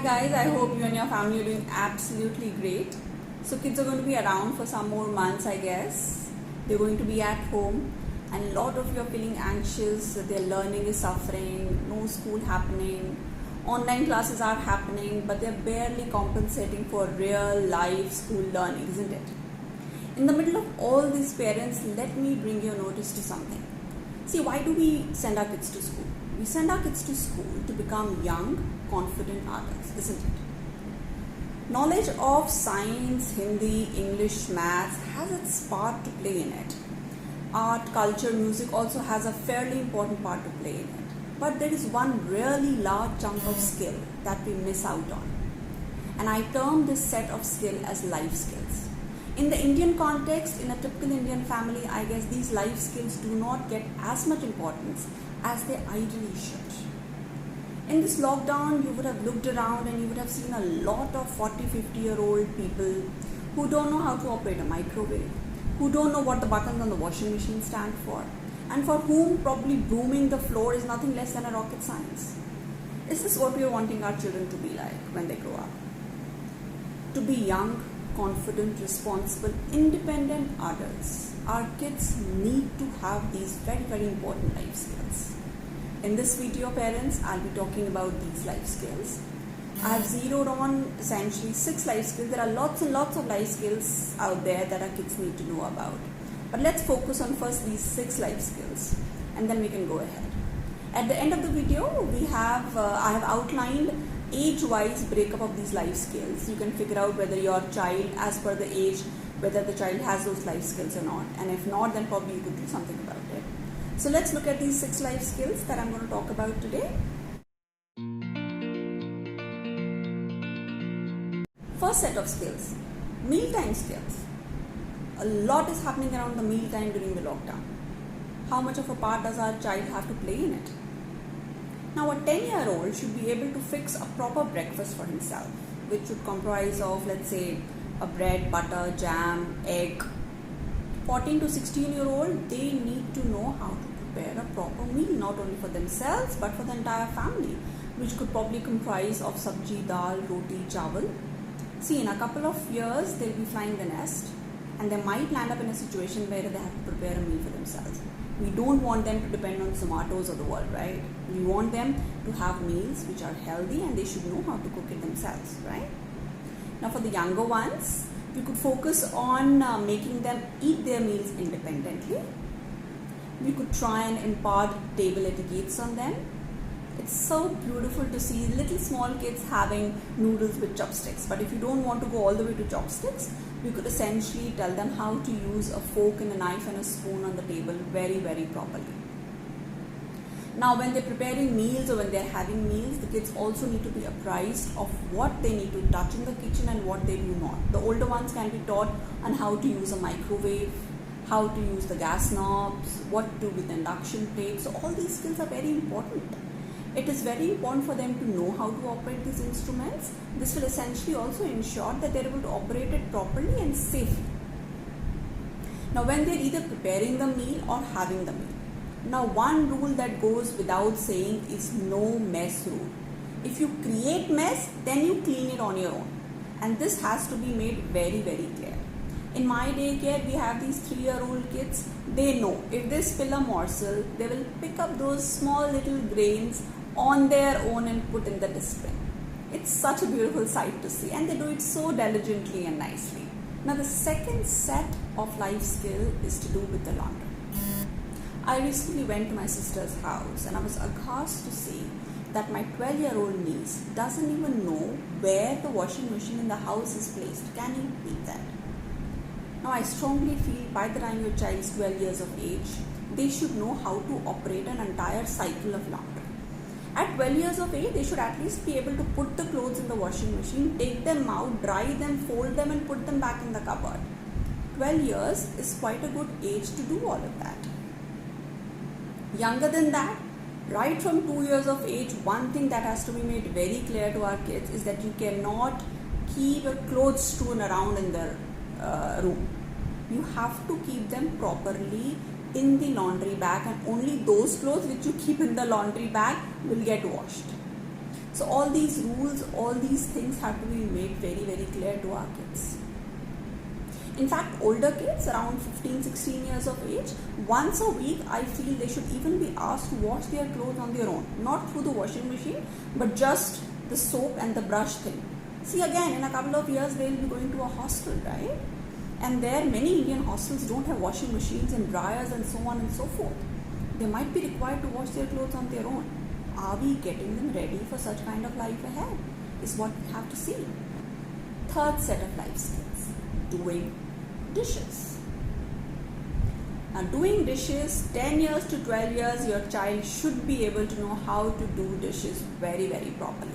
guys, I hope you and your family are doing absolutely great. So kids are going to be around for some more months, I guess. They're going to be at home and a lot of you are feeling anxious, their learning is suffering, no school happening, online classes are happening, but they're barely compensating for real life school learning, isn't it? In the middle of all these parents, let me bring your notice to something. See, why do we send our kids to school? We send our kids to school to become young, confident adults, isn't it? Knowledge of science, Hindi, English, maths has its part to play in it. Art, culture, music also has a fairly important part to play in it. But there is one really large chunk of skill that we miss out on. And I term this set of skill as life skills. In the Indian context, in a typical Indian family, I guess these life skills do not get as much importance as they ideally should. In this lockdown, you would have looked around and you would have seen a lot of 40-50-year-old people who don't know how to operate a microwave, who don't know what the buttons on the washing machine stand for, and for whom probably brooming the floor is nothing less than a rocket science. Is this what we are wanting our children to be like when they grow up? To be young, confident, responsible, independent adults. Our kids need to have these very, very important life skills. In this video, parents, I'll be talking about these life skills. I've zeroed on essentially 6 life skills. There are lots and lots of life skills out there that our kids need to know about. But let's focus on first these 6 life skills and then we can go ahead. At the end of the video, I have outlined age-wise breakup of these life skills. You can figure out whether your child, as per the age, whether the child has those life skills or not. And if not, then probably you could do something about it. So let's look at these 6 life skills that I'm going to talk about today. First set of skills, mealtime skills. A lot is happening around the mealtime during the lockdown. How much of a part does our child have to play in it? Now, a 10-year-old should be able to fix a proper breakfast for himself, which should comprise of, let's say, a bread, butter, jam, egg. 14 to 16-year-old, they need to know how to prepare a proper meal, not only for themselves, but for the entire family, which could probably comprise of sabji, dal, roti, chawal. See, in a couple of years, they'll be flying the nest, and they might land up in a situation where they have to prepare a meal for themselves. We don't want them to depend on Zomatos of the world, right? We want them to have meals which are healthy and they should know how to cook it themselves, right? Now for the younger ones, we could focus on making them eat their meals independently. We could try and impart table etiquettes on them. It's so beautiful to see little small kids having noodles with chopsticks. But if you don't want to go all the way to chopsticks, we could essentially tell them how to use a fork and a knife and a spoon on the table very, very properly. Now, when they're preparing meals or when they're having meals, the kids also need to be apprised of what they need to touch in the kitchen and what they do not. The older ones can be taught on how to use a microwave, how to use the gas knobs, what to do with the induction plate. So all these skills are very important. It is very important for them to know how to operate these instruments. This will essentially also ensure that they're able to operate it properly and safely. Now, when they're either preparing the meal or having the meal. Now, one rule that goes without saying is no mess rule. If you create mess, then you clean it on your own. And this has to be made very, very clear. In my daycare, we have these 3-year-old kids. They know if they spill a morsel, they will pick up those small little grains on their own and put in the dustbin. It's such a beautiful sight to see, and they do it so diligently and nicely. Now, the second set of life skill is to do with the laundry. I recently went to my sister's house and I was aghast to see that my 12-year-old niece doesn't even know where the washing machine in the house is placed. Can you beat that? Now, I strongly feel by the time your child is 12 years of age, they should know how to operate an entire cycle of laundry. At 12 years of age, they should at least be able to put the clothes in the washing machine, take them out, dry them, fold them and put them back in the cupboard. 12 years is quite a good age to do all of that. Younger than that, right from 2 years of age, one thing that has to be made very clear to our kids is that you cannot keep your clothes strewn around in the room. You have to keep them properly in the laundry bag, and only those clothes which you keep in the laundry bag will get washed. So all these rules, all these things have to be made very, very clear to our kids. In fact, older kids around 15, 16 years of age, once a week I feel they should even be asked to wash their clothes on their own. Not through the washing machine, but just the soap and the brush thing. See, again, in a couple of years they will be going to a hostel, right? And there many Indian hostels don't have washing machines and dryers and so on and so forth. They might be required to wash their clothes on their own. Are we getting them ready for such kind of life ahead? Is what we have to see. Third set of life skills, doing dishes. Now, doing dishes, 10 years to 12 years, your child should be able to know how to do dishes very, very properly.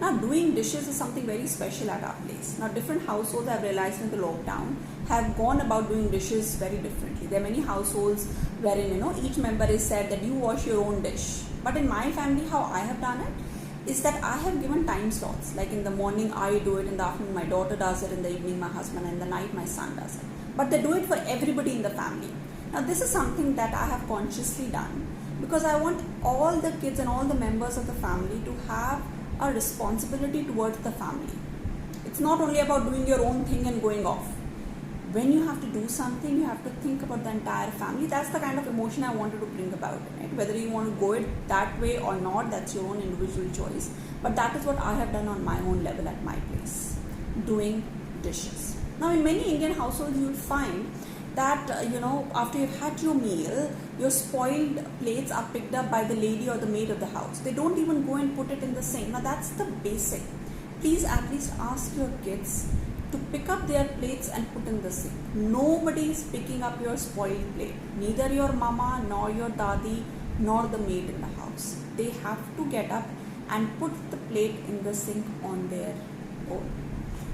Now, doing dishes is something very special at our place. Now, different households, I've realized in the lockdown, have gone about doing dishes very differently. There are many households wherein, each member is said that you wash your own dish. But in my family, how I have done it is that I have given time slots. Like in the morning, I do it. In the afternoon, my daughter does it. In the evening, my husband. And in the night, my son does it. But they do it for everybody in the family. Now, this is something that I have consciously done because I want all the kids and all the members of the family to have a responsibility towards the family. It's not only about doing your own thing and going off. When you have to do something, you have to think about the entire family. That's the kind of emotion I wanted to bring about, right? Whether you want to go it that way or not, that's your own individual choice. But that is what I have done on my own level at my place, doing dishes. Now, in many Indian households, you will find that, after you've had your meal, your spoiled plates are picked up by the lady or the maid of the house. They don't even go and put it in the sink. Now, that's the basic. Please at least ask your kids to pick up their plates and put in the sink. Nobody is picking up your spoiled plate. Neither your mama, nor your dadi, nor the maid in the house. They have to get up and put the plate in the sink on their own.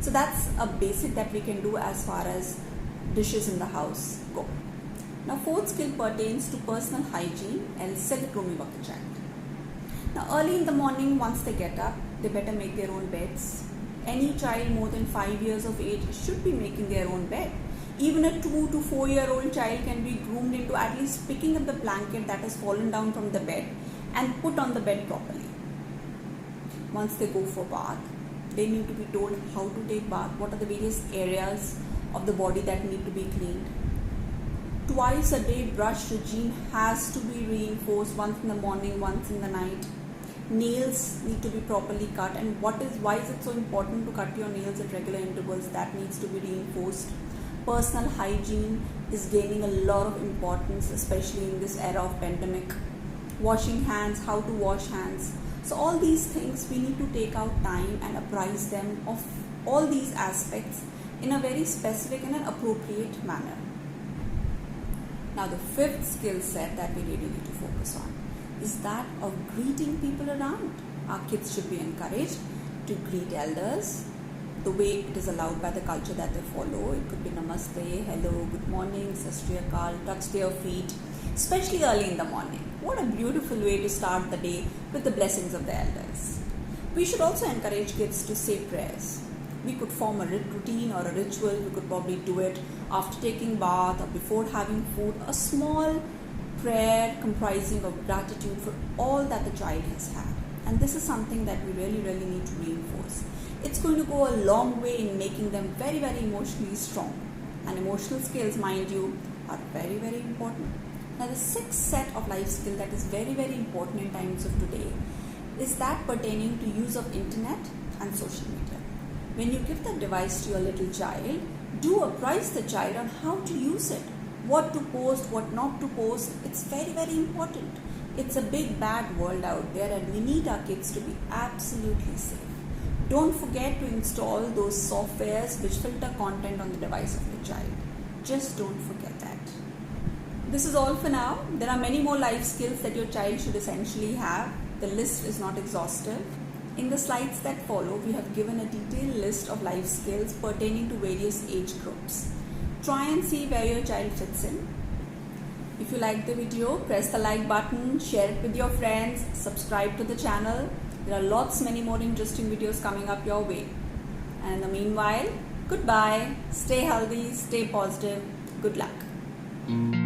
So that's a basic that we can do as far as dishes in the house go. Now, fourth skill pertains to personal hygiene, else set grooming of the child. Now, early in the morning, once they get up, they better make their own beds. Any child more than 5 years of age should be making their own bed. Even a 2 to 4 year old child can be groomed into at least picking up the blanket that has fallen down from the bed and put on the bed properly. Once they go for bath, they need to be told how to take bath, what are the various areas of the body that need to be cleaned. Twice a day brush regime has to be reinforced, once in the morning, once in the night. Nails need to be properly cut, and why is it so important to cut your nails at regular intervals? That needs to be reinforced. Personal hygiene is gaining a lot of importance, especially in this era of pandemic. Washing hands, how to wash hands. So all these things we need to take out time and apprise them of all these aspects in a very specific and an appropriate manner. Now, the fifth skill set that we really need to focus on is that of greeting people around. Our kids should be encouraged to greet elders the way it is allowed by the culture that they follow. It could be namaste, hello, good morning, sat sri akal, touch their feet, especially early in the morning. What a beautiful way to start the day with the blessings of the elders. We should also encourage kids to say prayers. We could form a routine or a ritual. We could probably do it after taking bath or before having food. A small prayer comprising of gratitude for all that the child has had. And this is something that we really, really need to reinforce. It's going to go a long way in making them very, very emotionally strong. And emotional skills, mind you, are very, very important. Now, the sixth set of life skill that is very, very important in times of today is that pertaining to use of internet and social media. When you give that device to your little child, do apprise the child on how to use it, what to post, what not to post. It's very, very important. It's a big bad world out there, and we need our kids to be absolutely safe. Don't forget to install those softwares which filter content on the device of your child. Just don't forget that. This is all for now. There are many more life skills that your child should essentially have. The list is not exhaustive. In the slides that follow, we have given a detailed list of life skills pertaining to various age groups. Try and see where your child fits in. If you like the video, press the like button, share it with your friends, subscribe to the channel. There are many more interesting videos coming up your way. And in the meanwhile, goodbye, stay healthy, stay positive, good luck.